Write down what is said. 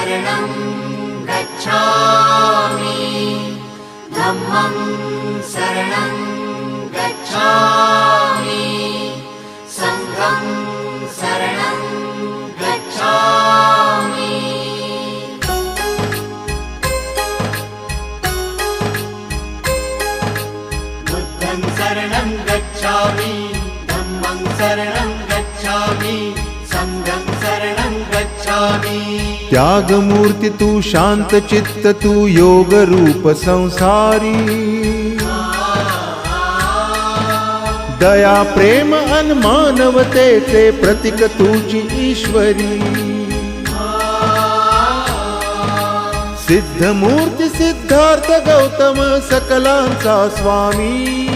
शरणं गच्छामि धम्मं शरणं गच्छामि संघं शरणं गच्छामि बुद्धं शरणं गच्छामि धम्मं शरणं गच्छामि संघं शरणं गच्छामि त्याग मूर्ति तू शांत चित्त तू योग रूप संसारी दया प्रेम अन मानवतेचे प्रतीक तुझी ईश्वरी सिद्ध मूर्ती सिद्धार्थ गौतम सकलांचा स्वामी